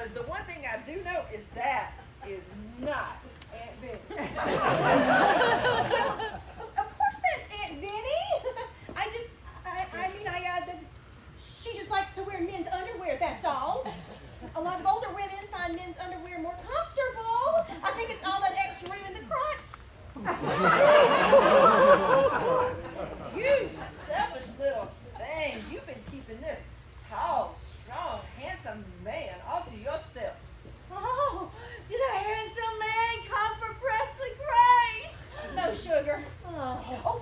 because the one thing I do know is that is not Aunt Benny. Well, of course that's Aunt Benny. She just likes to wear men's underwear, that's all. A lot of older women find men's underwear more comfortable. I think it's all that extra room in the crotch. You selfish little thing. You've been keeping this tall, strong, handsome man all to yourself. Oh, did a handsome man come for Presley Grace? No, sugar. Oh.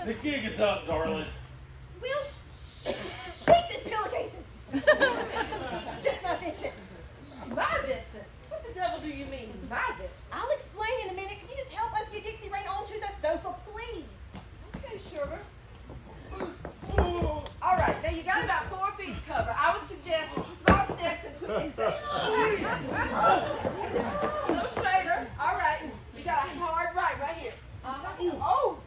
The gig is up, darling. Well, sheets and pillowcases. It's just my Vincent. My Vincent? What the devil do you mean, my Vincent? I'll explain in a minute. Can you just help us get Dixie Rain onto the sofa, please? Okay, sugar. All right, now you got about 4 feet to cover. I would suggest small steps and quick succession. A little straighter. All right, you got a hard right here. Oh.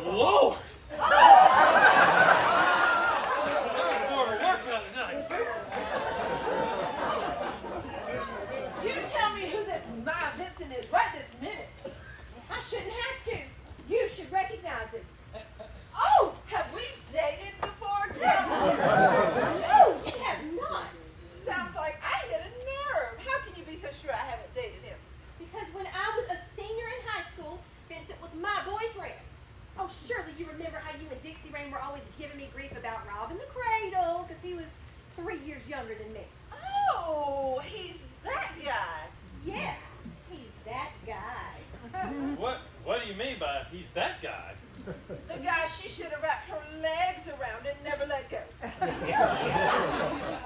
Lord! More work on tonight. You tell me who this my Vincent is right this minute. I shouldn't have to. You should recognize him. Oh, have we dated before? No, you have not. Sounds like I hit a nerve. How can you be so sure I haven't dated him? Because when I was a senior in high school, Vincent was my boyfriend. Oh, surely you remember how you and Dixie Rain were always giving me grief about robbing the cradle because he was 3 years younger than me. Oh, he's that guy. Yes, he's that guy. What do you mean by he's that guy? The guy she should have wrapped her legs around and never let go.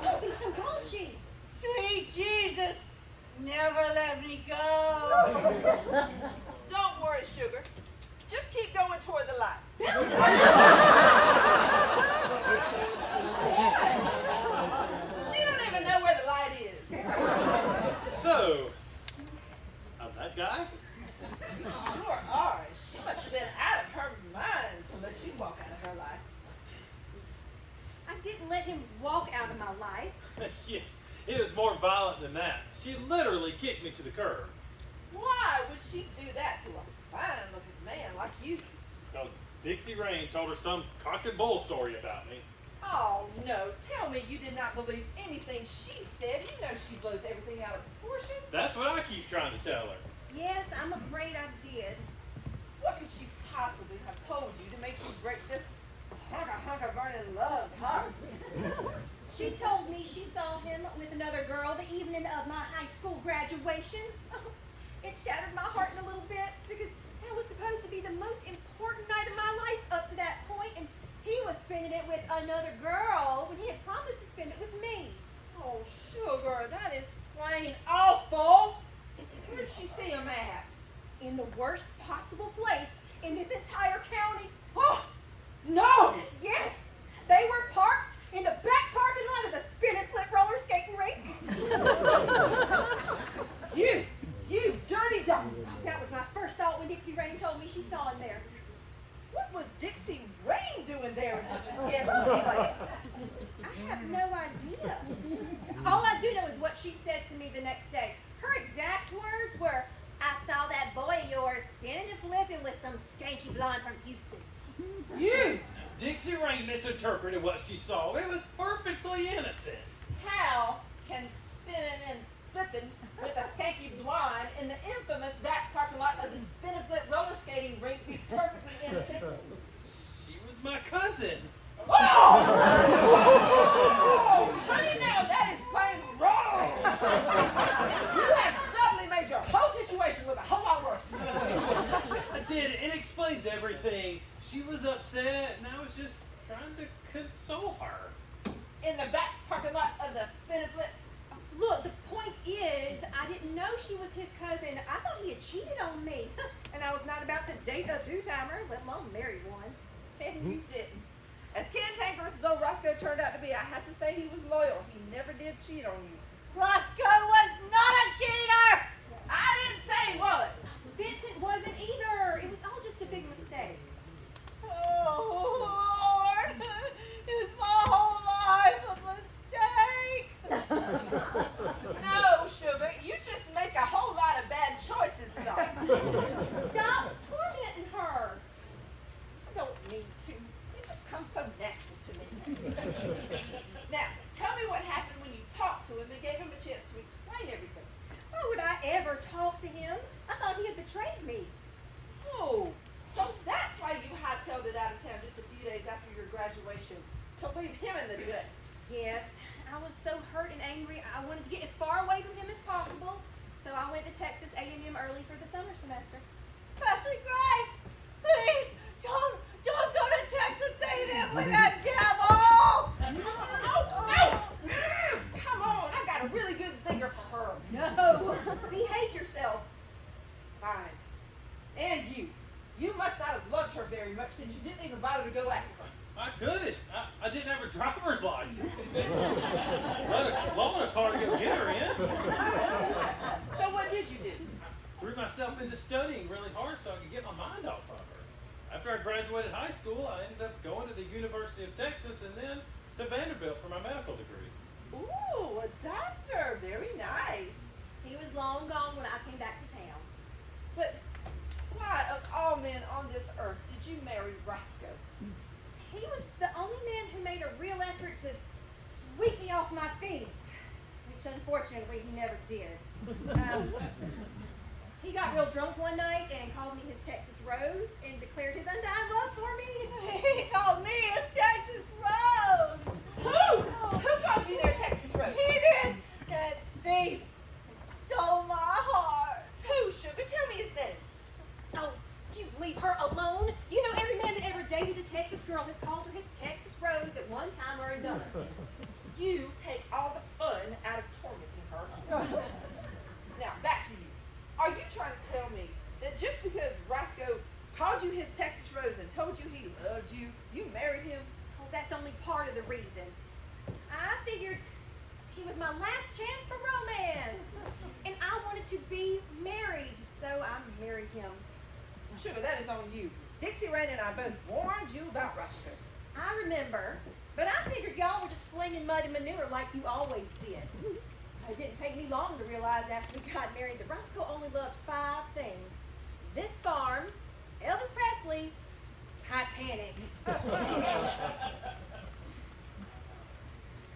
Don't be so raunchy. Sweet Jesus, never let me go. Don't worry, sugar. Just keep going toward the light. She don't even know where the light is. So, I'm that guy? You sure are. She must have been out of her mind to let you walk out of her life. I didn't let him walk out of my life. Yeah, it was more violent than that. She literally kicked me to the curb. Why would she do that to a fine-looking man like you? Because Dixie Rain told her some cock and bull story about me. Oh, no. Tell me you did not believe anything she said. You know she blows everything out of proportion. That's what I keep trying to tell her. Yes, I'm afraid I did. What could she possibly have told you to make you break this hunka burning love's heart? She told me she saw him with another girl the evening of my high school graduation. It shattered my heart in a little bits because that was supposed to be the most important night of my life up to that point, and he was spending it with another girl when he had promised to spend it with me. Oh, sugar, that is plain awful. Where'd she see him at? In the worst possible place in this entire county. Oh, no! Yes, they were parked in the back parking lot of the spin and flip roller skating rink. You dirty dog. That was my first thought when Dixie Rain told me she saw him there. What was Dixie Rain doing there in such a scandalous place? I have no idea. All I do know is what she said to me the next day. Her exact words were, "I saw that boy of yours spinning and flipping with some skanky blonde from Houston." Dixie Rain misinterpreted what she saw. It was perfectly innocent. How can spinning and flipping with a skanky blonde in the infamous back parking lot of the spin and flip roller skating rink be perfectly innocent? She was my cousin. Whoa! Honey, now that is plain wrong. You have suddenly made your whole situation look a whole lot worse. I did. It explains everything. She was upset, and I was just trying to console her. In the back parking lot of the spin and flip. Look, the point is, I didn't know she was his cousin. I thought he had cheated on me. And I was not about to date a two-timer, let alone marry one. And you didn't. As Cantank versus old Roscoe turned out to be, I have to say he was loyal. He never did cheat on you. Roscoe was not a cheater. I didn't say he was. Vincent wasn't either. It was all just graduation to leave him in the dust. Yes, I was so hurt and angry. I wanted to get as far away from him as possible. So I went to Texas A&M early for the summer semester. Pastor Grace, please don't go to Texas A&M with that devil. No! Come on, I've got a really good zinger for her. No, behave yourself. Fine. And you must not have loved her very much since you didn't even bother to go after her. I couldn't. I didn't have a driver's license. Let alone a car to go get her in. So what did you do? Threw myself into studying really hard so I could get my mind off of her. After I graduated high school, I ended up going to the University of Texas and then to Vanderbilt for my medical degree. Ooh, a doctor. Very nice. He was long gone when I came back to town. But why, of all men on this earth, did you marry Roscoe? He was the only man who made a real effort to sweep me off my feet, which unfortunately he never did. He got real drunk one night and called me his Texas Rose and declared his undying love for me. He called me his Texas Rose. Who? Who called you their Texas Rose? He did. That thief stole my heart. Who, sugar? Tell me his name. Oh, you leave her alone. You know every man that ever dated a Texas girl has called her his Texas Rose at one time or another. You take all the fun out of tormenting her. Now, back to you. Are you trying to tell me that just because Roscoe called you his Texas Rose and told you he loved you, you married him? Oh, that's only part of the reason. I figured he was my last chance for romance. And I wanted to be married, so I married him. Sugar, that is on you. Dixie Rain and I both warned you about Roscoe. I remember, but I figured y'all were just flinging mud and manure like you always did. It didn't take me long to realize after we got married that Roscoe only loved 5 things. This farm, Elvis Presley, Titanic.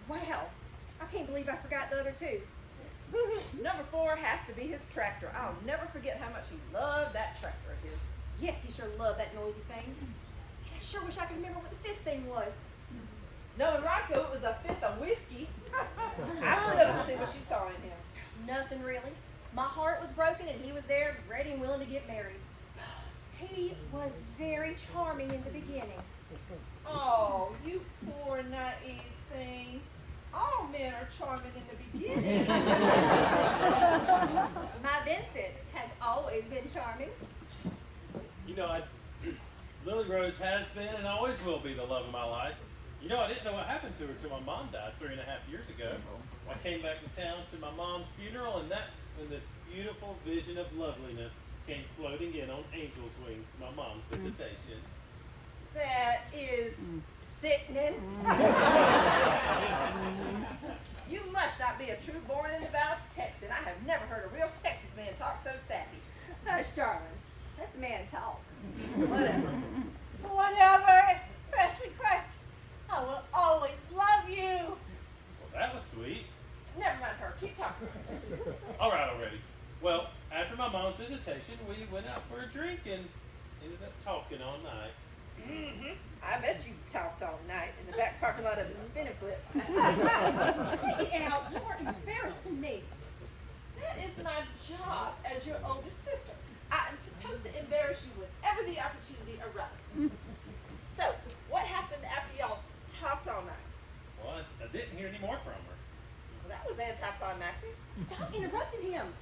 Wow, I can't believe I forgot the other 2. Number 4 has to be his tractor. I'll never forget how much he loved that tractor of his. Yes, he sure loved that noisy thing. I sure wish I could remember what the 5th thing was. Knowing Roscoe, it was a 5th of whiskey. I still don't see what you saw in him. Nothing really. My heart was broken and he was there ready and willing to get married. He was very charming in the beginning. Oh, you poor naive thing. All men are charming in the beginning. My Vincent has always been charming. You know, Lily Rose has been and always will be the love of my life. You know, I didn't know what happened to her till my mom died 3.5 years ago. I came back to town to my mom's funeral, and that's when this beautiful vision of loveliness came floating in on angel's wings, my mom's visitation. That is sickening. You must not be a true born in the Valley of Texan. I have never heard a real Texas man talk so sappy. Hush, darling. Let the man talk. Whatever. Whatever. Pastor Grace, I will always love you. Well, that was sweet. Never mind her. Keep talking. All right already. Well, after my mom's visitation, we went out for a drink and ended up talking all night. Mm-hmm. I bet you talked all night in the back parking lot of the Spinning Flip. Take it out. You are embarrassing me. That is my job as your older sister. I am supposed to embarrass you whenever the opportunity arises. So, what happened after y'all talked all night? Well, I didn't hear any more from her. Well, that was anticlimactic. Stop interrupting him.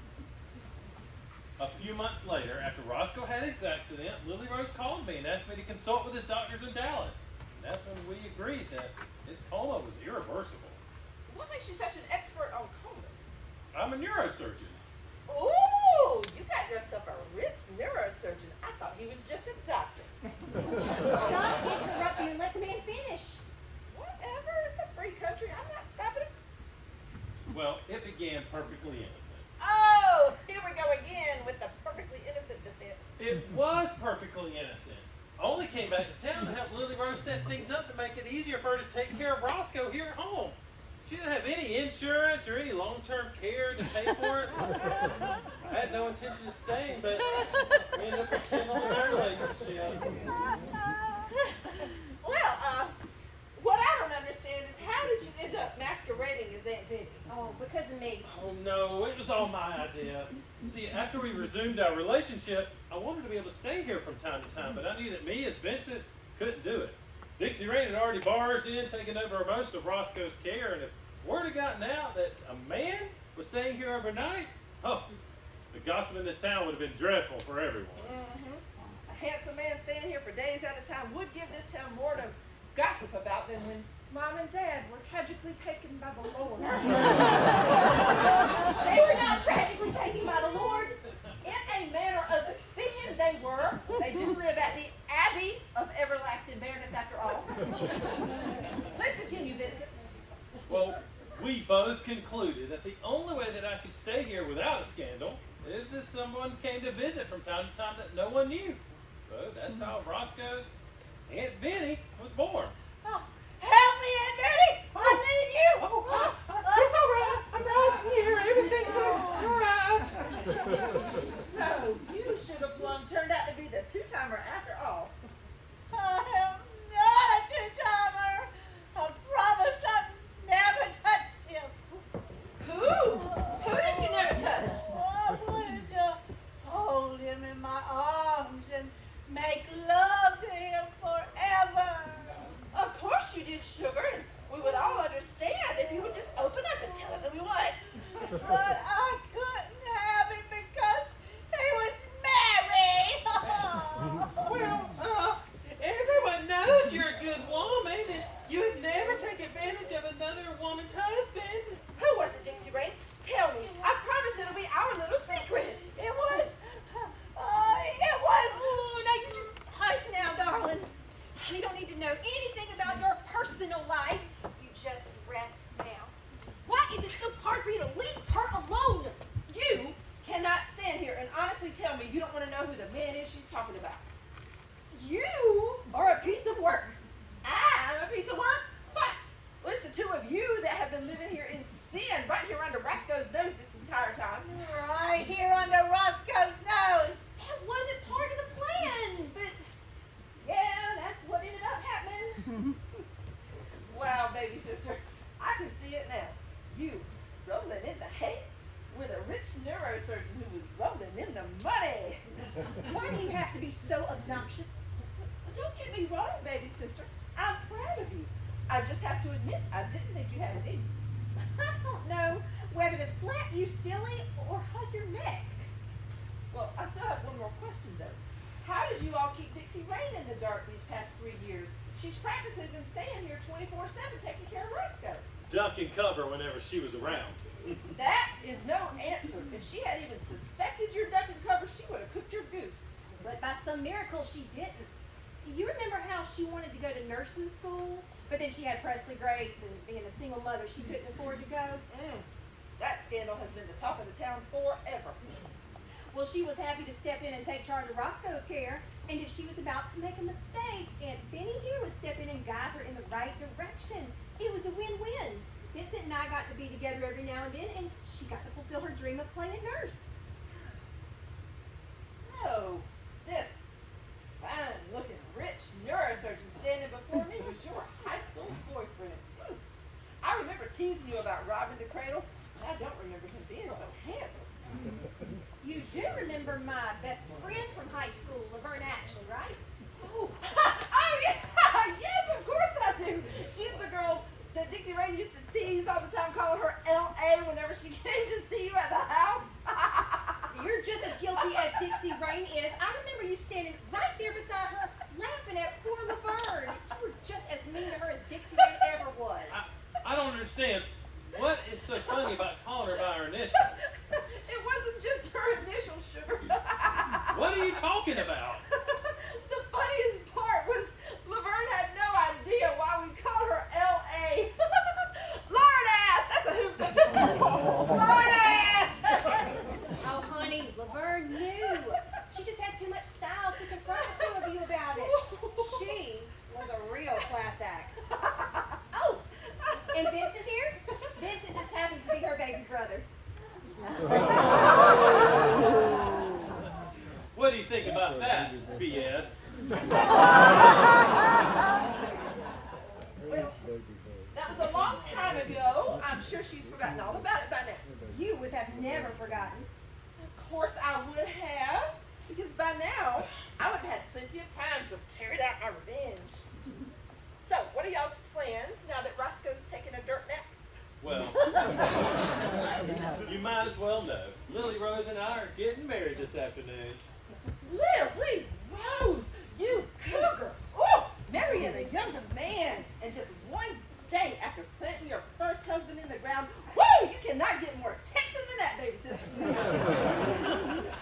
A few months later, after Roscoe had his accident, Lily Rose called me and asked me to consult with his doctors in Dallas. And that's when we agreed that his coma was irreversible. What makes you such an expert on comas? I'm a neurosurgeon. Ooh, you got yourself a rich neurosurgeon. I thought he was just a doctor. Stop interrupting and let the man finish. Whatever, it's a free country. I'm not stopping him. Well, it began perfectly innocent. Oh, here we go again with the perfectly innocent defense. It was perfectly innocent. I only came back to town to help Lily Rose set things up to make it easier for her to take care of Roscoe here at home. She didn't have any insurance or any long-term care to pay for it. I had no intention of staying, but we ended up rekindling our relationship. Well, because of me. Oh no, it was all my idea. See, after we resumed our relationship, I wanted to be able to stay here from time to time, but I knew that me as Vincent couldn't do it. Dixie Rain had already barged in, taken over most of Roscoe's care, and if word had gotten out that a man was staying here overnight, oh, the gossip in this town would have been dreadful for everyone. Mm-hmm. A handsome man staying here for days at a time would give this town more to gossip about than when Mom and Dad were tragically taken by the Lord. They were not tragically taken by the Lord. In a manner of speaking, they were. They do live at the Abbey of Everlasting Bareness after all. Let's continue, Vincent. Well, we both concluded that the only way that I could stay here without a scandal is if someone came to visit from time to time that no one knew. So that's how Roscoe's Aunt Benny was born. Oh, help me, Aunt Betty! I need you! It's all right. I'm right here. Everything's all right. So, you should have plumb turned out to be the two-timer after all. I am not a two-timer. I promise I've never touched him. Who? Who did you never touch? I wanted to hold him in my arms and make love to him forever. Of course you did, sugar, and we would all understand if you would just open up and tell us who he was. But I couldn't have him because he was married. Well, everyone knows you're a good woman and you would never take advantage of another woman's husband. Who was it, Dixie Rain? Tell me. I promise it'll be our little secret. It was. Oh, now you just hush now, darling. We don't need to know anything about your personal life. You just rest now. Why is it so hard for you to leave her alone? You cannot stand here and honestly tell me you don't want to know who the man is she's talking about. You are a piece of work. I'm a piece of work? What? Well, it's the two of you that have been living here in sin right here under Roscoe's nose this entire time. Right here under Roscoe's nose. That wasn't part of the plan, but yeah, that's what ended up happening. Wow, baby sister, I can see it now. You rolling in the hay with a rich neurosurgeon who was rolling in the money. Why do you have to be so obnoxious? Don't get me wrong, baby sister. I'm proud of you. I just have to admit, I didn't think you had it in you. I don't know whether to slap you silly or hug your neck. Well, I still have one more question, though. How did you all keep Dixie Rain in the dark these past 3 years? She's practically been staying here 24/7 taking care of Roscoe. Duck and cover whenever she was around. That is no answer. If she had even suspected your duck and cover, she would have cooked your goose. But by some miracle, she didn't. You remember how she wanted to go to nursing school, but then she had Presley Grace, and being a single mother, she couldn't afford to go? That scandal has been the talk of the town forever. Well, she was happy to step in and take charge of Roscoe's care, and if she was about to make a mistake, Aunt Benny here would step in and guide her in the right direction. It was a win-win. Vincent and I got to be together every now and then, and she got to fulfill her dream of playing nurse. So, this fine-looking, rich neurosurgeon standing before me was your high school boyfriend. I remember teasing you about robbing the cradle, and I don't remember him being so handsome. You do remember my best friend from high school, Laverne Ashley, right? Oh, oh yeah, yes, of course I do. She's the girl that Dixie Rain used to tease all the time, calling her L.A. whenever she came to see you at the house. You're just as guilty as Dixie Rain is. I remember you standing right there beside her, laughing at poor Laverne. You were just as mean to her as Dixie Rain ever was. I don't understand. What is so funny about calling her by her initials? It wasn't just her initial, sugar. What are you talking about? The funniest part was Laverne had no idea why we called her L.A. Lord ass! That's a hoop. Lord ass! Oh, honey, Laverne knew. She just had too much style to confront the two of you about it. She was a real class act. Oh, and Vincent here? Vincent just happens to be her baby brother. What do you think about that, BS? Well, that was a long time ago. I'm sure she's forgotten all about it by now. never forgotten. Of course I would have, because by now I would have had plenty of time to have carried out my revenge. So, what are y'all's plans now that Roscoe's taken a dirt nap? Well, you might as well know. Lily Rose and I are getting married this afternoon. Lily Rose, you cougar! Oh, marrying a younger man, and just one day after planting your first husband in the ground. Woo! You cannot get more Texan than that, baby sister.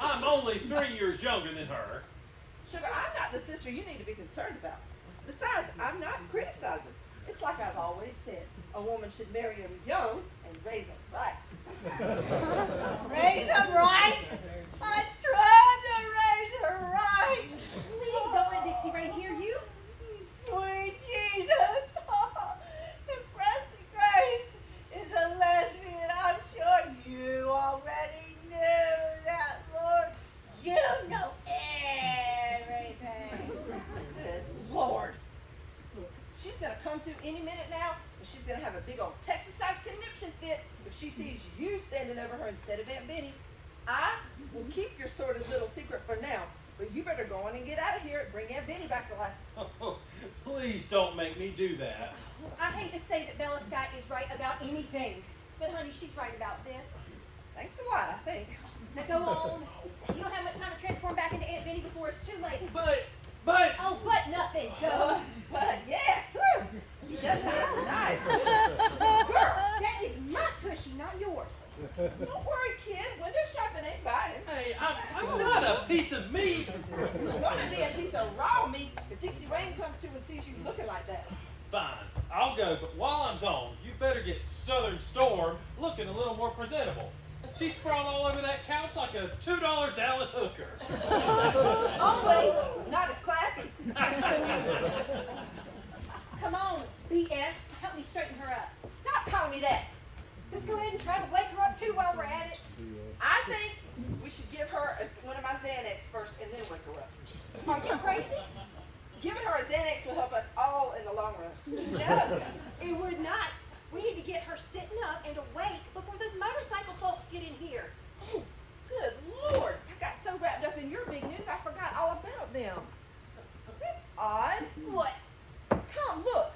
I'm only 3 years younger than her. Sugar, I'm not the sister you need to be concerned about. Besides, I'm not criticizing. It's like I've always said, a woman should marry him young and raise him right. Raise her right? I tried to raise her right. Please don't let Dixie Rain hear you. Sweet Jesus. Impressive Grace is a lesbian. I'm sure you already knew that, Lord. You know everything. Good Lord. She's going to come to any minute now, and she's going to have a big old Texas-sized conniption fit if she sees you standing over her instead of Aunt Benny. I will keep your sordid little secret for now, but you better go on and get out of here and bring Aunt Benny back to life. Oh, please don't make me do that. I hate to say that Bella Scott is right about anything, but honey, she's right about this. Thanks a lot, I think. Now go on. You don't have much time to transform back into Aunt Benny before it's too late. But, Oh, but nothing. Go. But yes, whew, he does have a nice Girl, that is my cushion, not yours. Don't worry, kid. Window shopping ain't buying. Hey, I'm not a piece of meat. It's going to be a piece of raw meat if Dixie Rain comes to and sees you looking like that. Fine, I'll go, but while I'm gone, you better get Southern Storm looking a little more presentable. She's sprawled all over that couch like a $2 Dallas hooker. Oh, wait, not as classy. Come on, BS. Help me straighten her up. Stop calling me that. Let's go ahead and try to wake her up too while we're at it. I think we should give her one of my Xanax first and then wake her up. Are you crazy? Giving her a Xanax will help us all in the long run. No. It would not. We need to get her sitting up and awake before those motorcycle folks get in here. Oh, good Lord. I got so wrapped up in your big news, I forgot all about them. That's odd. What? Come, look.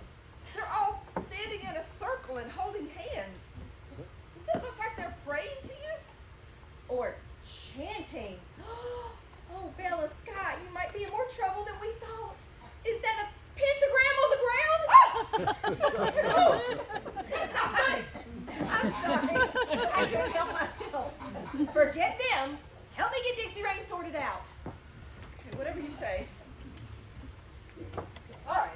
They're all standing in a circle and holding hands. Does it look like they're praying to you? Or chanting. Oh, Bella Scott, you might be in more trouble than we thought. Is that a pentagram on the ground? Oh, that's not right. I'm sorry. I couldn't help myself. Forget them. Help me get Dixie Rain sorted out. Okay, whatever you say. All right.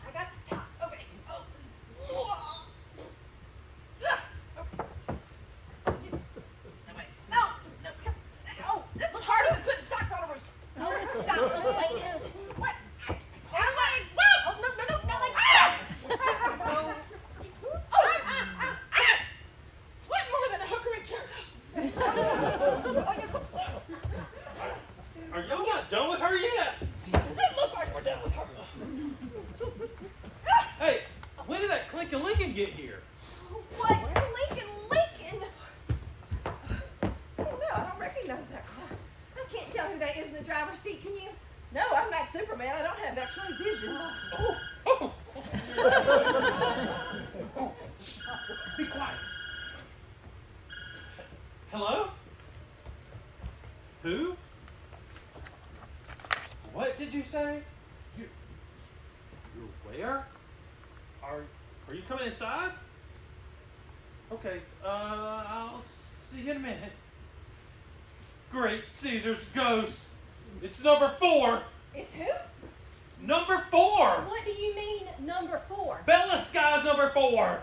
I got the top. Okay. Oh. No. Oh, this is harder than putting socks on over. Oh, stop complaining. What? Our legs. Oh, no, not like that. Oh. Sweat more than a hooker in church. Are y'all not done with her yet? Does it look like we're done with her? Hey, when did that Clinkin' Lincoln get here? What? Lincoln. I don't know. I don't recognize that car. I can't tell who that is in the driver's seat, can you? No, I'm not Superman. I don't have X-ray vision. Oh. Shh. Be quiet. Hello? Who? What did you say? You're where? Are you coming inside? Okay, I'll see you in a minute. Great Caesar's ghost. It's number 4. It's who? Number 4. What do you mean, number 4? Bella Sky's number 4.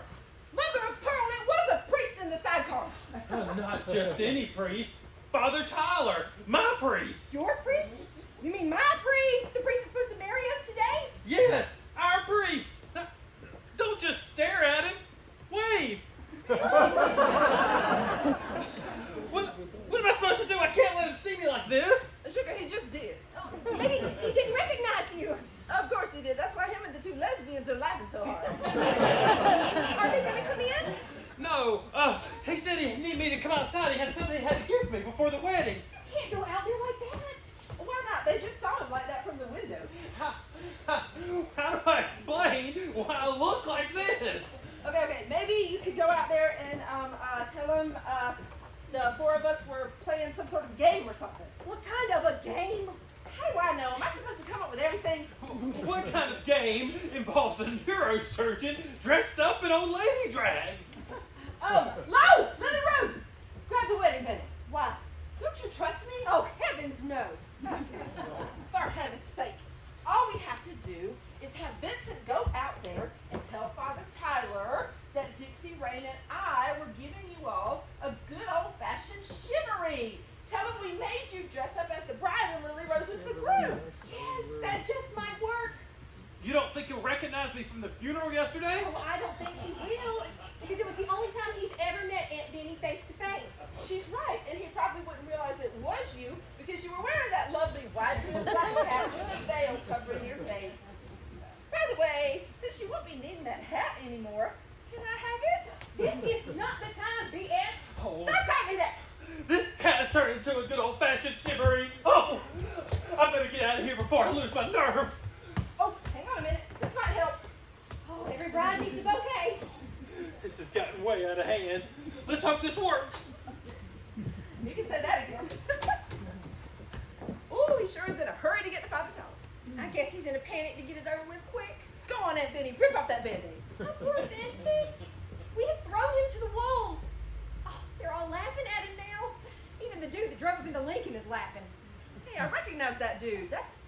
Mother of pearl, it was a priest in the sidecar. Not just any priest. Father Tyler, my priest. Your priest? You mean my priest? The priest that's supposed to marry us today? Yes, our priest. Now, don't just stare at him. Wave. What am I supposed to do? I can't let him see me like this. Sugar, he just did. Oh, maybe he didn't recognize you. Of course he did. That's why him and the 2 lesbians are laughing so hard. Are they going to come in? No, he said he need me to come outside. He had something he had to give me before the wedding. You can't go out there like that. Why not? They just saw him like that from the window. How do I explain why I look like this? Okay, maybe you could go out there and tell them the four of us were playing some sort of game or something. What kind of a game? How do I know? Am I supposed to come up with everything? What kind of game involves a neurosurgeon dressed up in old lady drag? Lo! Lily Rose! Grab the wedding band. Why? Don't you trust me? Oh, heavens no. For heaven's sake. All we have to do is have Vincent go out there and tell Father Tyler that Dixie, Rain, and I were giving you all a good old-fashioned shivery. Tell him we made you dress up as the bride and Lily Rose as the groom. Yes, that just might work. You don't think he'll recognize me from the funeral yesterday? Oh, I don't think he will, because it was the only time he's ever met Aunt Benny face to face. She's right, and he probably wouldn't realize it was you because you were wearing that lovely white and black hat with a veil covering your face. By the way, since you won't be needing that hat anymore, can I have it? This is not the time, BS. Oh, Stop calling me that! this hat has turned into a good old-fashioned shivery. Oh, I better get out of here before I lose my nerve. Oh, hang on a minute. This might help. Oh, every bride needs a bouquet. This has gotten way out of hand. Let's hope this works. You can say that again. Ooh, he sure is in a hurry to get to Father Tyler. I guess he's in a panic to get it over with quick. Go on, Aunt Benny, rip off that Band-Aid. Oh, poor Vincent. We have thrown him to the wolves. Oh, they're all laughing at him now. Even the dude that drove up into Lincoln is laughing. Hey, I recognize that dude. That's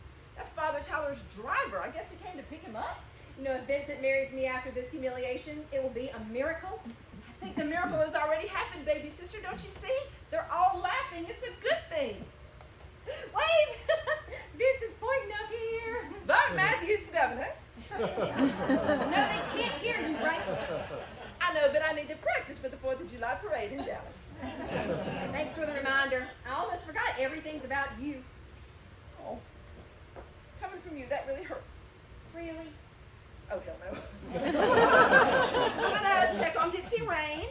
Father Tyler's driver. I guess he came to pick him up. You know, if Vincent marries me after this humiliation, it will be a miracle. I think the miracle has already happened, baby sister. Don't you see? They're all laughing. It's a good thing. Wave! Vincent's pointing up here. But Matthew's governor. No, they can't hear you, right? I know, but I need to practice for the 4th of July parade in Dallas. Thanks for the reminder. I almost forgot everything's about you. Oh, coming from you, that really hurts. Really? Oh, hell no. I'm gonna check on Dixie Rain.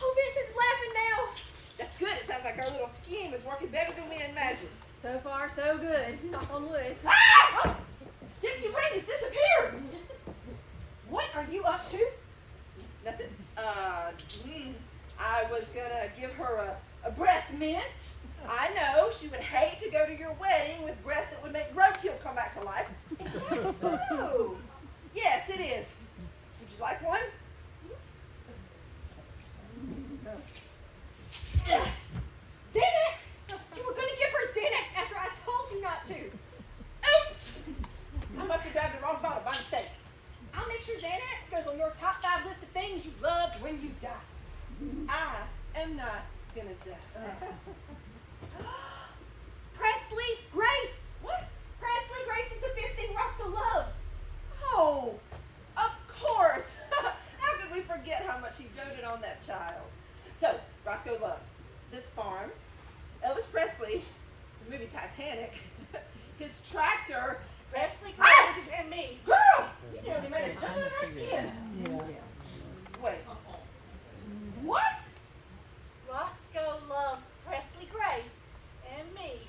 Oh, Vincent's laughing now. That's good. It sounds like our little scheme is working better than we imagined. So far, so good. Knock on wood. Ah! Oh, Dixie Rain has disappeared. What are you up to? Nothing. I was gonna give her a breath mint. I know she would hate to go to your wedding with breath that would make roadkill come back to life. Is that so? Yes, it is. Would you like one? Xanax! You were going to give her Xanax after I told you not to. Oops! I must have grabbed the wrong bottle by mistake. I'll make sure Xanax goes on your top 5 list of things you loved when you die. I am not gonna die. Presley Grace! What? Presley Grace is the 5th thing Roscoe loved. Oh, of course. How could we forget how much he doted on that child? So, Roscoe loved this farm, Elvis Presley, the movie Titanic, his tractor, Presley Ah! Grace and me. girl! You nearly made a jump in her skin. Wait. What? Roscoe loved Presley Grace and me.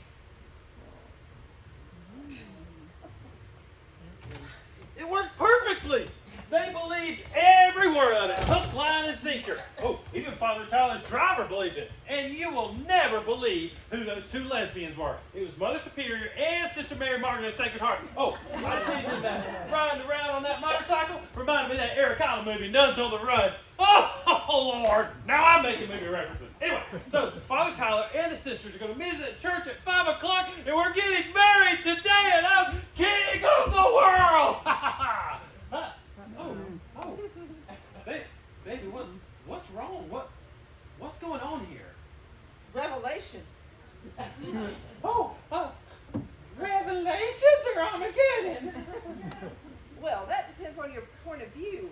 It worked perfectly. They believed every word of it, hook, line, and sinker. Oh, even Father Tyler's driver believed it. And you will never believe who those 2 lesbians were. It was Mother Superior and Sister Mary Margaret of Sacred Heart. Oh, I tell you that riding around on that motorcycle reminded me of that Eric Idle movie, Nuns on the Run. Oh, Lord. Now I'm making movie references. Anyway, so Father Tyler and the sisters are going to meet us at church at 5 o'clock, and we're getting married today, and I'm king of the world. Baby, what's wrong? What's going on here? Revelations. Revelations or Armageddon? Well, that depends on your point of view.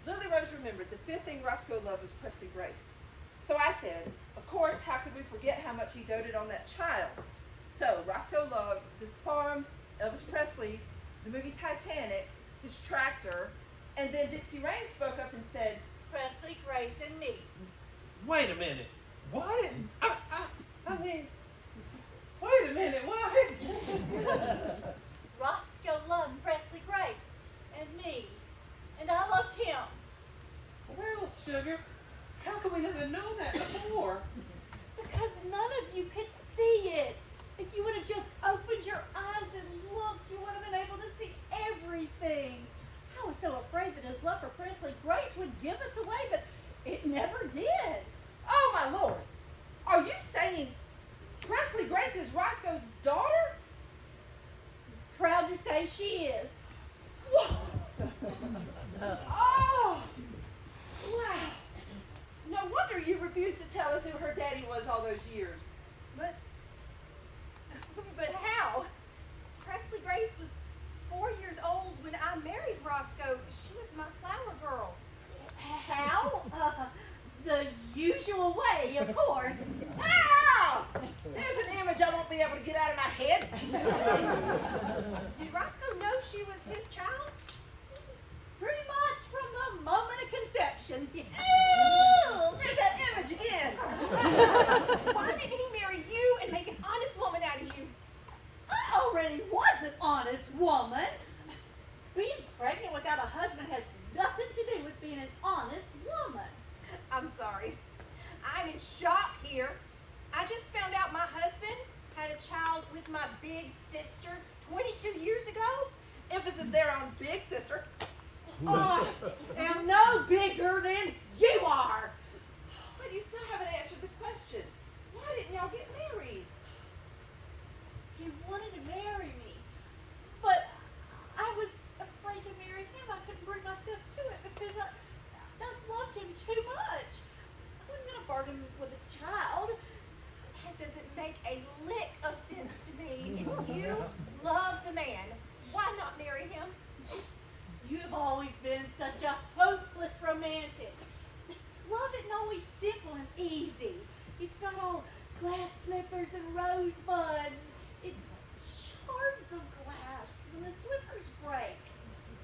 Lily Rose remembered the 5th thing Roscoe loved was Presley Grace. So I said, of course, how could we forget how much he doted on that child? So Roscoe loved this farm, Elvis Presley, the movie Titanic, his tractor, and then Dixie Rain spoke up and said, Presley, Grace, and me. Wait a minute. What? I mean, wait a minute. What? Roscoe loved Presley, Grace, and me. And I loved him. Well, sugar, how could we never know that before? Because none of you could see it. If you would have just opened your eyes and looked, you would have been able to see everything. I was so afraid that his love for Presley Grace would give us away, but it never did. Oh, my Lord. Are you saying Presley Grace is Roscoe's daughter? Proud to say she is. Whoa. Oh. Wow. No wonder you refused to tell us who her daddy was all those years. But how? Presley Grace was 4 years old when I married Roscoe. She was my flower girl. How? The usual way, of course. Ow! There's an image I won't be able to get out of my head. Did Roscoe know she was his child? Pretty much from the moment of conception. Ooh, there's that image again. Why didn't he marry you and make an honest woman out of you? I already was an honest woman. Being pregnant without a husband has nothing to do with being an honest woman. I'm sorry. I'm in shock here. I just found out my husband had a child with my big sister 22 years ago. Emphasis there on big sister. I am no bigger than you are. But you still haven't answered the question. Why didn't y'all get married? He wanted to marry me, but I was afraid to marry him. I couldn't bring myself to it because I loved him too much. I wasn't going to burden him with a child. That doesn't make a lick of sense to me. If you love the man, why not marry him? You've always been such a hopeless romantic. Love isn't always simple and easy. It's not all glass slippers and rosebuds. It's shards of glass when the slippers break,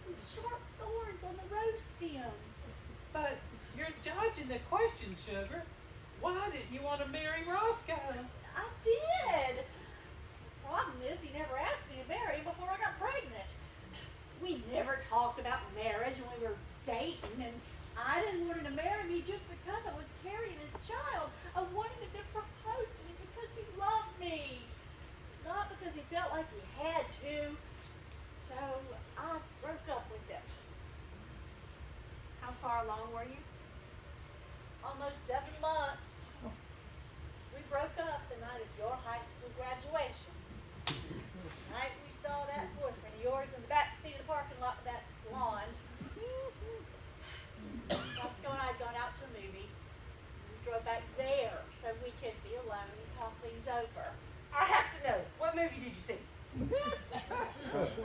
and sharp thorns on the rose stems. But you're dodging the question, sugar. Why didn't you want to marry Roscoe? I did. Problem is, he never asked me to marry before I got pregnant. We never talked about marriage when we were dating, and I didn't want him to marry me just because I was carrying his child. I wanted him to propose to me because he loved me, not because he felt like he had to. So I broke up with him. How far along were you? Almost 7 months. We broke up the night of your high school graduation. The night we saw that boyfriend of yours in the back seat of the parking lot with that blonde. Roscoe and I had gone out to a movie. We drove back there so we could be alone and talk things over. I have to know, what movie did you see?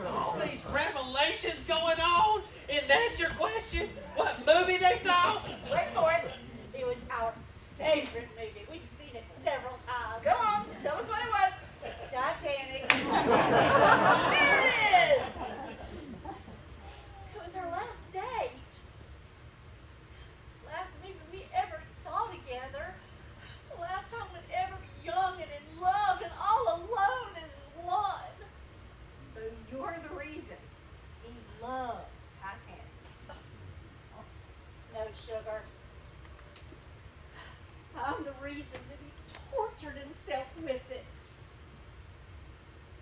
All these revelations going on, and that's your question? What movie they saw? Wait for it. It was our favorite movie. We'd seen it several times. Go on, tell us what it was. Titanic. There it is. It was our last date. Last movie we ever saw together. The last time we'd ever be young and in love and all alone as one. So you're the reason he loved Titanic. No, sugar. I'm the reason that he tortured himself with it.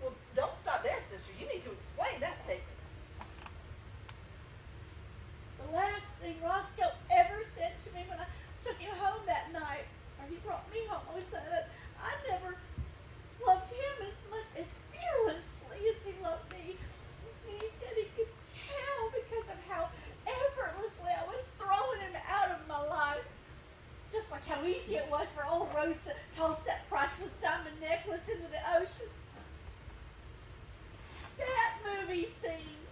Well, don't stop there, sister. You need to explain that statement. The last thing Roscoe ever said to me when I took him home that night, or he brought me home, was that I never loved him as much, as fearlessly as he loved me. And he said he could tell because of how effortlessly I was throwing him out of my life. Just like how easy it was for old Rose to toss that priceless diamond necklace into the ocean. That movie scene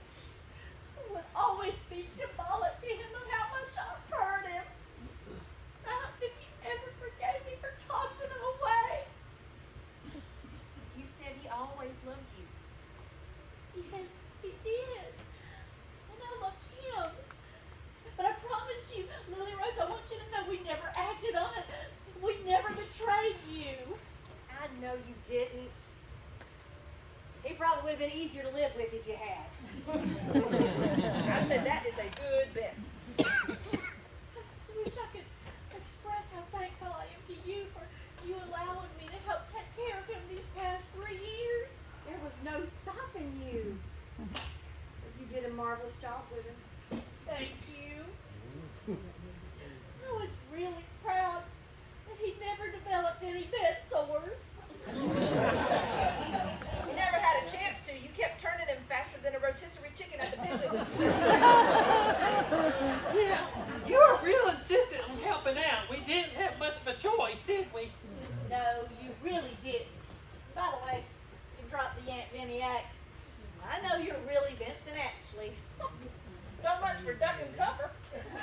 would always be symbolic to him of how much I hurt him. I don't think he ever forgave me for tossing him away. You said he always loved you. Yes, he did. And I loved him. But I promise you, Lily Rose I want you to know we never acted on it. We never betrayed you. I know you didn't. He probably would have been easier to live with if you had. I said that is a good bet. I just wish I could express how thankful I am to you for you allowing me to help take care of him these past 3 years. There was no stopping you. You did a marvelous job with him. Thank you. I was really proud that he never developed any bed sores. You never had a chance to. You kept turning him faster than a rotisserie chicken at the pivot. Yeah, you were real insistent on helping out. We didn't have much of a choice, did we? No, you really didn't. By the way, you can drop the Aunt Vinny act. I know you're really Vincent Ashley. So much for duck and cover.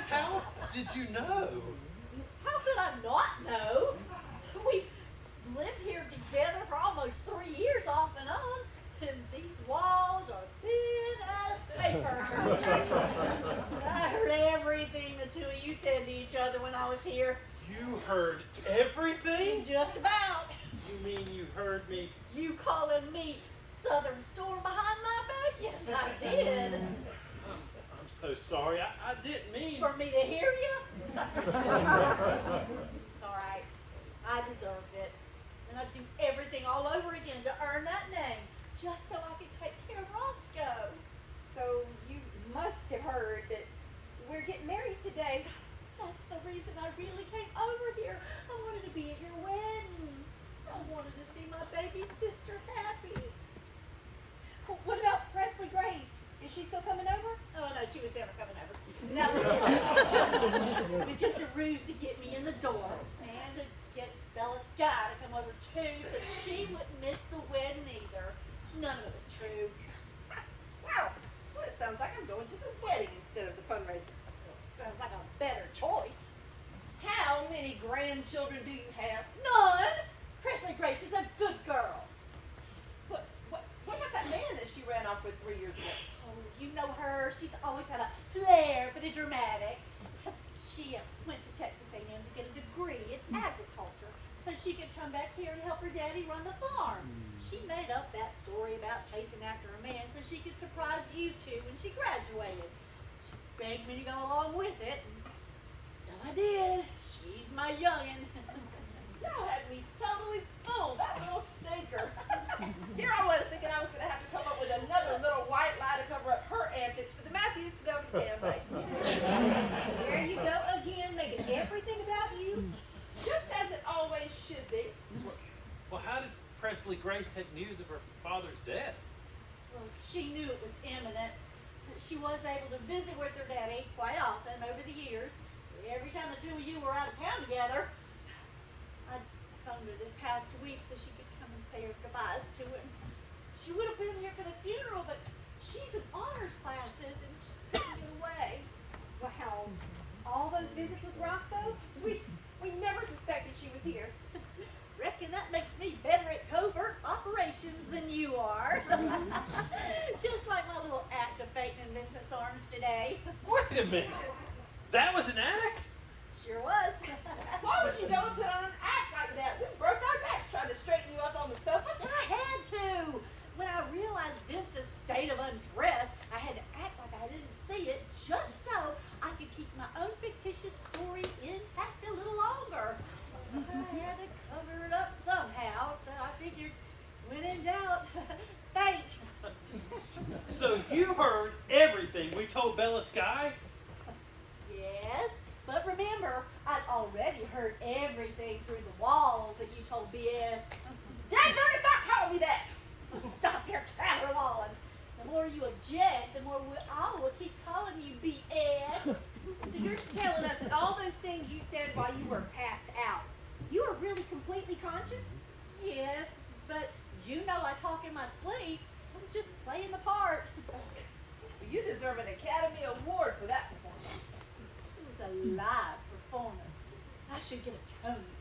How did you know? How could I not know? We've lived here together for almost 3 years off and on, and these walls are thin as paper. I heard everything the two of you said to each other when I was here. You heard everything? Just about. You mean you heard me? You calling me Southern Storm behind my back? Yes, I did. I'm so sorry. I didn't mean. For me to hear you? It's all right. I deserved it. And I'd do everything all over again to earn that name, just so I could take care of Roscoe. So you must have heard that we're getting married today. That's the reason I really came over here. I wanted to be at your wedding. I wanted to see my baby sister happy. What about Presley Grace? Is she still coming over? Oh no, she was never coming over. That was just a ruse to get me in the door and to get Bella Sky to come over too, so she wouldn't miss the wedding either. None of it was true. Wow. Well, it sounds like I'm going to the wedding instead of the fundraiser. Sounds like a better choice. How many grandchildren do you have? None. Presley Grace is a good girl. What about that man that she ran off with 3 years ago? Oh, you know her. She's always had a flair for the dramatic. She went to Texas A&M to get a degree in agriculture so she could come back here and help her daddy run the farm. She made up that story about chasing after a man so she could surprise you two when she graduated. She begged me to go along with it, and so I did. She's my youngin'. Y'all had me totally fooled, that little stinker. Here I was thinking I was going to have to come up with another little white lie to cover up her antics for the Matthews for the campaign. There you go again, making everything about you. Just as it always should be. Well, how did Presley Grace take news of her father's death? Well, she knew it was imminent. She was able to visit with her daddy quite often over the years. Every time the two of you were out of town together, I'd come to this past week so she could come and say her goodbyes to him. She would have been here for the funeral, but she's in honors classes and she couldn't get away. Wow. All those visits with Roscoe? We never suspected she was here. Reckon that makes me better at covert operations than you are. Just like my little act of fainting in Vincent's arms today. Wait a minute. That was an act? Sure was. Why would you go and put on an act like that? We broke our backs trying to straighten you up on the sofa. I had to. When I realized Vincent's state of undress, I had to act like I didn't see it just so I could keep my own fictitious story intact a little longer. I had to cover it up somehow, so I figured when in doubt, faint. So you heard everything we told Bella Sky? Yes, but remember, I'd already heard everything through the walls that you told BS. Dagburn, stop calling me that! Stop your caterwauling. The more you object, the more I will keep calling you BS. So you're telling us that all those things you said while you were passed out, you were really completely conscious? Yes, but you know I talk in my sleep. I was just playing the part. You deserve an Academy Award for that performance. It was a live performance. I should get a Tony.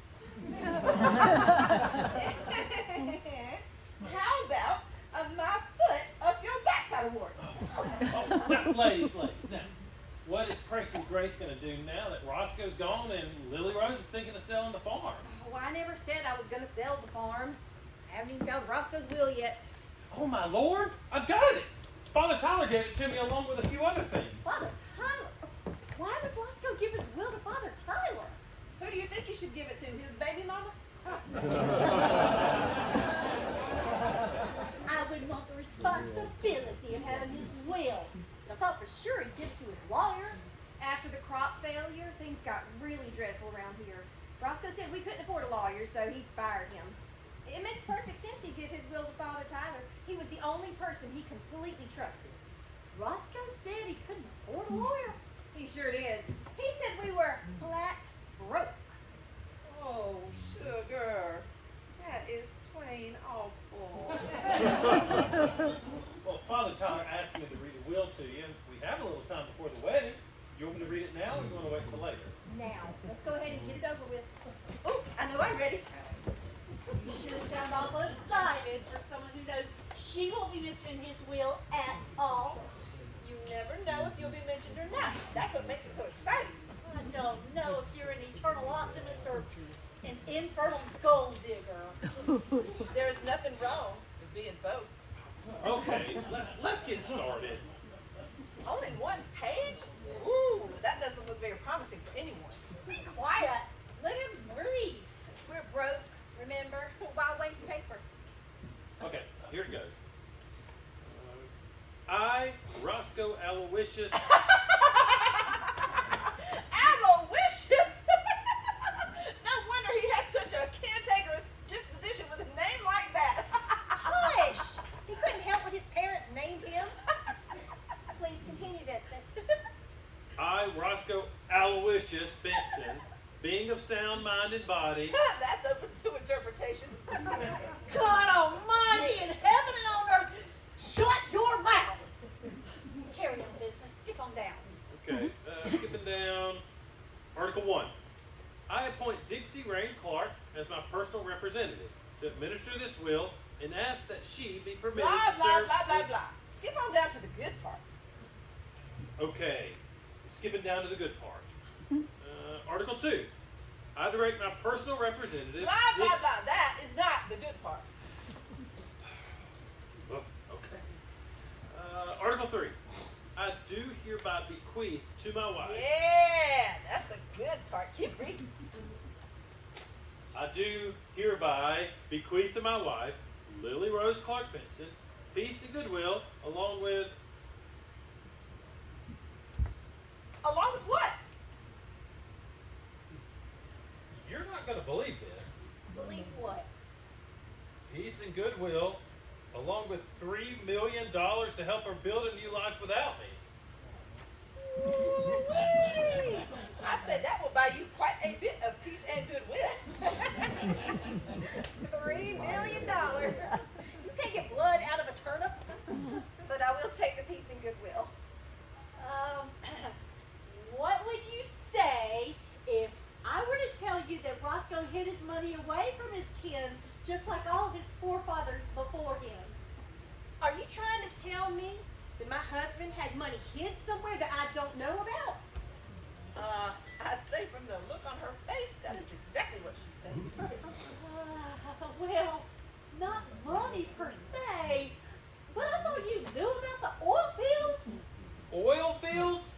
How about a my foot up your backside award? Now, ladies, now. what is Preston Grace going to do now that Roscoe's gone and Lily Rose is thinking of selling the farm? Oh, I never said I was gonna sell the farm. I haven't even found Roscoe's will yet. Oh my lord, I've got it! Father Tyler gave it to me along with a few other things. Father Tyler? Why would Roscoe give his will to Father Tyler? Who do you think you should give it to? His baby mama? I wouldn't want the responsibility of having his will. I thought for sure he'd give it to his lawyer. After the crop failure, things got really dreadful around here. Roscoe said we couldn't afford a lawyer, so he fired him. It makes perfect sense he'd give his will to Father Tyler. He was the only person he completely trusted. Roscoe said he couldn't afford a lawyer. He sure did. He said we were flat broke. Oh, sugar. That is plain awful. Well, Father Tyler asked me to read a will to you, and we have a little time before the wedding. You want me to read it now, or you want to wait till later? Now, let's go ahead and get it over with. Oh, I know I'm ready. You sure sound awful excited for someone who knows she won't be mentioned in his will at all. You never know if you'll be mentioned or not. That's what makes it so exciting. I don't know if you're an eternal optimist or an infernal gold digger. There is nothing wrong with being both. Okay, let's get started. Only one page? Ooh, that doesn't look very promising for anyone. Be quiet. Let him breathe. We're broke, remember? Why waste paper? Okay, here it goes. I, Roscoe Aloysius. Aloysius! No wonder he had such a cantankerous disposition with a name like that. Hush! He couldn't help what his parents named him. Please continue, Vincent. I, Roscoe Aloysius Benson, being of sound mind and body. That's open to interpretation. God Almighty in heaven and on earth, shut your mouth. Carry on, Vincent. Skip on down. Okay, skipping down. Article 1. I appoint Dixie Rain Clark as my personal representative to administer this will and ask that she be permitted Blah, to blah, serve. blah, blah, blah. Skip on down to the good part. Okay, skipping down to the good part. Article 2. I direct my personal representative. Blah, blah, blah. That is not the good part. Oh, okay. Article 3. I do hereby bequeath to my wife. Yeah, that's the good part. Keep reading. I do hereby bequeath to my wife, Lily Rose Clark Benson, peace and goodwill, along with. Along with what? You're not going to believe this. Believe what? Peace and goodwill, along with $3 million to help her build a new life without me. Ooh-wee. I said that will buy you quite a bit of peace and goodwill. $3 million. You can't get blood out of a turnip. But I will take the peace and goodwill. What would you say if I were to tell you that Roscoe hid his money away from his kin, just like all his forefathers before him? Are you trying to tell me that my husband had money hid somewhere that I don't know about? I'd say from the look on her face, that is exactly what she said. Well, not money per se, but I thought you knew about the oil fields. Oil fields?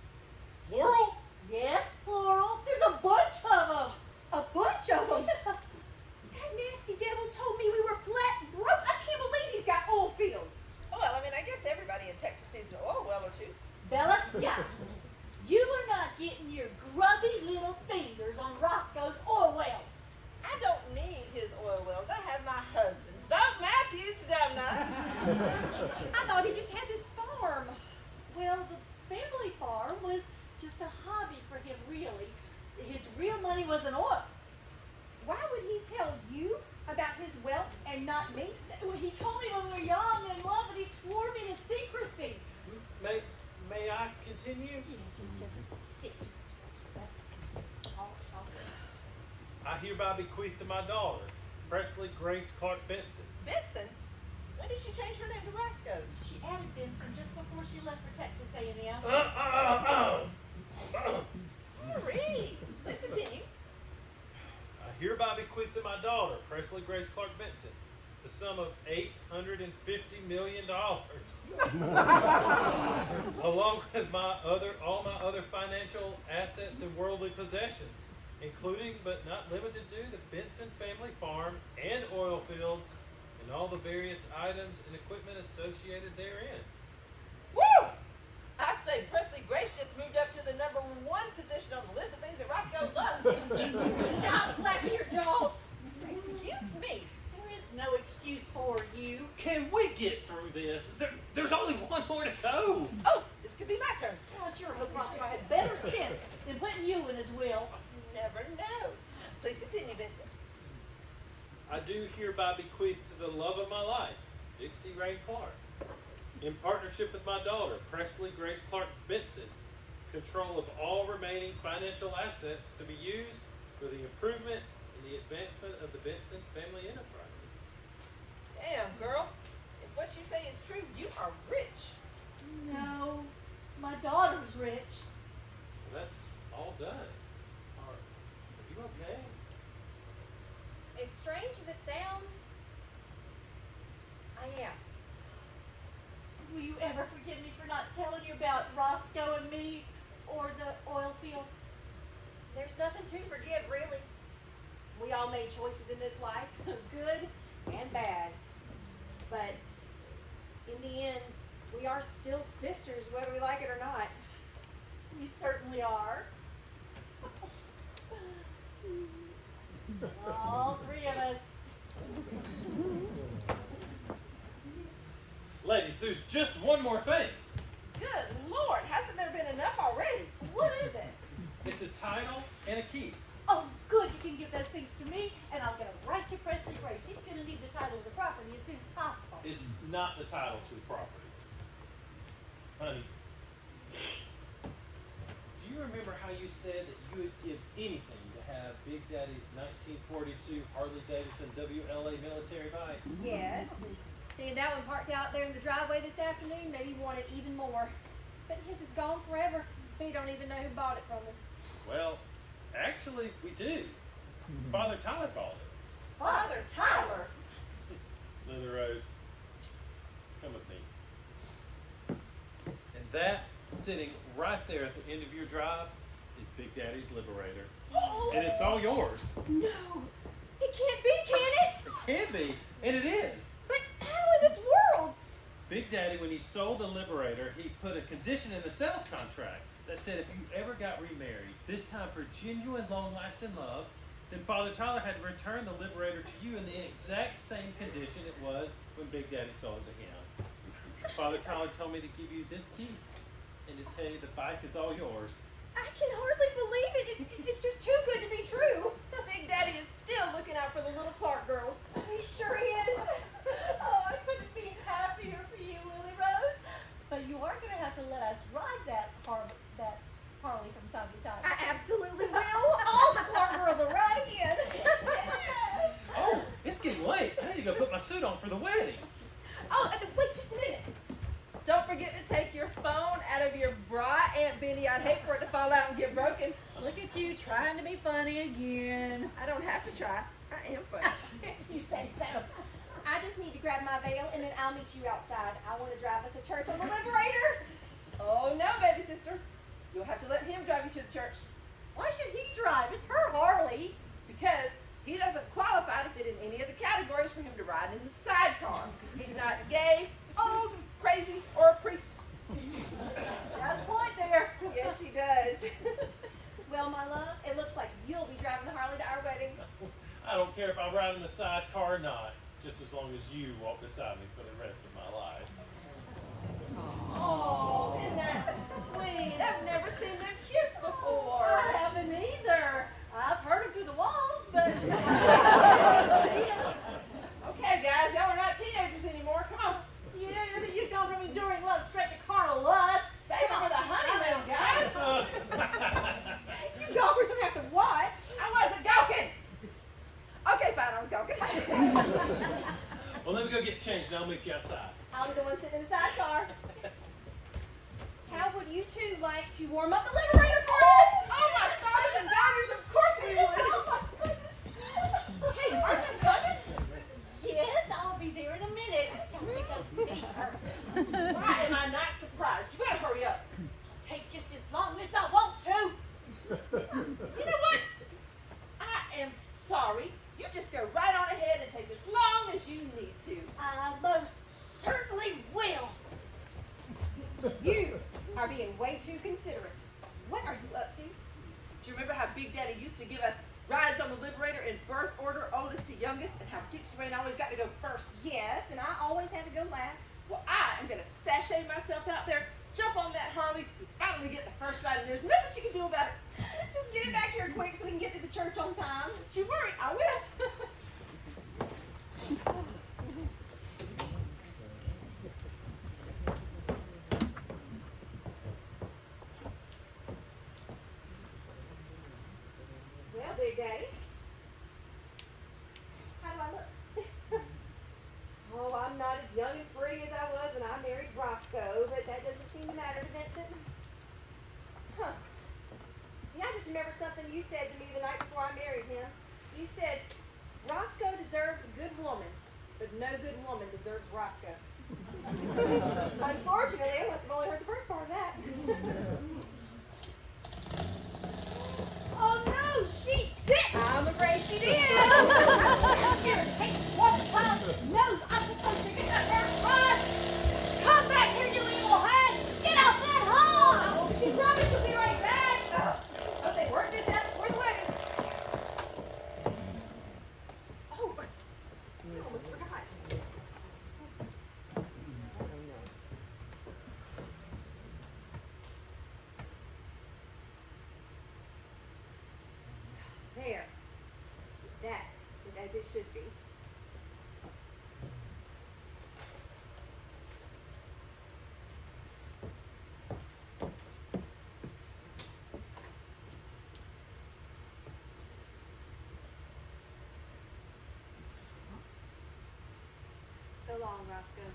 Plural? Yes, plural. There's a bunch of them. A bunch of them. That nasty devil told me we were flat broke. I can't believe he's got oil fields. Well, I mean, I guess everybody in Texas needs an oil well or two. Bella Scott, you are not getting your grubby little fingers on Roscoe's oil wells. I don't need his oil wells. I have my husband's. Doug Matthews, for damn not. I thought he just had this farm. Well, the family farm was just a hobby for him, really. His real money wasn't oil. Why would he tell you about his wealth and not me? He told me when we were young and in love, and he swore me to secrecy. May I continue? Yes, that's all good. I hereby bequeath to my daughter, Presley Grace Clark Benson. Benson? When did she change her name to Roscoe? She added Benson just before she left for Texas A&M. Sorry. Please continue. I hereby bequeath to my daughter, Presley Grace Clark Benson, the sum of $850 million, along with all my other financial assets and worldly possessions, including but not limited to the Benson family farm and oil fields, and all the various items and equipment associated therein. Woo! I'd say Presley Grace just moved up to the #1 position on the list of things that Roscoe loves. Stop flapping your jaws. Excuse me. There is no excuse for you. Can we get through this? There's only one more to go. Oh, this could be my turn. I sure hope Roscoe had better sense than putting you in his will. Never know. Please continue, Vincent. I do hereby bequeath to the love of my life, Dixie Rain Clark, in partnership with my daughter, Presley Grace Clark Benson, control of all remaining financial assets to be used for the improvement and the advancement of the Benson family enterprises. Damn, girl. If what you say is true, you are rich. No, my daughter's rich. Well, that's all done. Are you okay? As strange as it sounds, I am. Will you ever forgive me for not telling you about Roscoe and me or the oil fields? There's nothing to forgive, really. We all made choices in this life, good and bad. But in the end, we are still sisters, whether we like it or not. We certainly are. All three of us. Ladies, there's just one more thing. Good Lord, hasn't there been enough already? What is it? It's a title and a key. Oh, good. You can give those things to me, and I'll get them right to Presley Grace. She's going to need the title of the property as soon as possible. It's not the title to the property. Honey, do you remember how you said that you would give anything to have Big Daddy's 1942 Harley Davidson WLA military bike? Yes. Seeing that one parked out there in the driveway this afternoon made me want it even more. But his is gone forever. We don't even know who bought it from him. Well, actually, we do. Father Tyler bought it. Father Tyler. Lily Rose, come with me. And that, sitting right there at the end of your drive, is Big Daddy's Liberator. And it's all yours. No. It can't be, can it? It can be, and it is. But how in this world? Big Daddy, when he sold the Liberator, he put a condition in the sales contract that said if you ever got remarried, this time for genuine, long-lasting love, then Father Tyler had to return the Liberator to you in the exact same condition it was when Big Daddy sold it to him. Father Tyler told me to give you this key and to tell you the bike is all yours. I can hardly believe it. It's just too good to be true. Big Daddy is still looking out for the little Clark girls. He sure is. Oh, I couldn't be happier for you, Lily Rose. But you are going to have to let us ride that Harley from time to time. I absolutely will. All the Clark girls are riding in. Oh, it's getting late. I need to go put my suit on for the wedding. Oh, wait just a minute. Don't forget to take your phone out of your bra, Aunt Benny. I'd hate for it to fall out and get broken. Look at you trying to be funny again. I don't have to try. I am funny. You say so. I just need to grab my veil and then I'll meet you outside. I want to drive us to church on the Liberator. Oh no, baby sister. You'll have to let him drive you to the church. Why should he drive? It's her Harley. Because he doesn't qualify to fit in any of the categories for him to ride in the sidecar. He's not gay, old, crazy, or a priest. She has a point there. Yes, she does. Well, my love, it looks like you'll be driving the Harley to our wedding. I don't care if I ride in the sidecar or not, just as long as you walk beside me for the rest of my life. Oh, isn't that sweet? I've never seen them kiss before. I haven't either. I've heard him through the walls, but Okay, guys, y'all are not teenagers anymore. Come on. you've gone from enduring love straight to carnal lust. Save it for the honeymoon, guys. You gawkers don't have to watch. I wasn't joking. Okay, fine, I was joking. Well, let me go get changed and I'll meet you outside. I'll be the one sitting in the sidecar. How would you two like to warm up the Liberator for we would. Oh my goodness. Hey, aren't you coming? Yes, I'll be there in a minute. Got to go meet her. Why am I not surprised? You better hurry up. Take just as long as I want to. You know what? I am sorry. You just go right on ahead and take as long as you need to. I most certainly will. You are being way too considerate. What are you up to? Do you remember how Big Daddy used to give us rides on the Liberator in birth order, oldest to youngest, and how Dixie Rain always got to go first? Yes, and I always had to go last. Well, I am going to sashay myself out there, jump on that Harley, finally get the first ride, and there's nothing you can do about it. Just get it back here quick so we can get to the church on time. Don't you worry, I will. Well, Big Daddy, how do I look? Oh, I'm not as young and pretty as I was when I married Roscoe, but that doesn't seem to matter to Vincent. Huh. Yeah, I just remembered something you said to me the night before I married him. You said, Roscoe deserves a good woman, but no good woman deserves Roscoe. Unfortunately, I must have only heard the first part of that. Oh no, she didn't. I'm afraid she did. Here, take one time. No, I'm supposed to get that first ride. Come back here, you evil hag. Get out that hole. Oh, she promised she'll be right back. But they worked this out before the wedding. Oh, I almost forgot. There. That is as it should be. So long, Roscoe.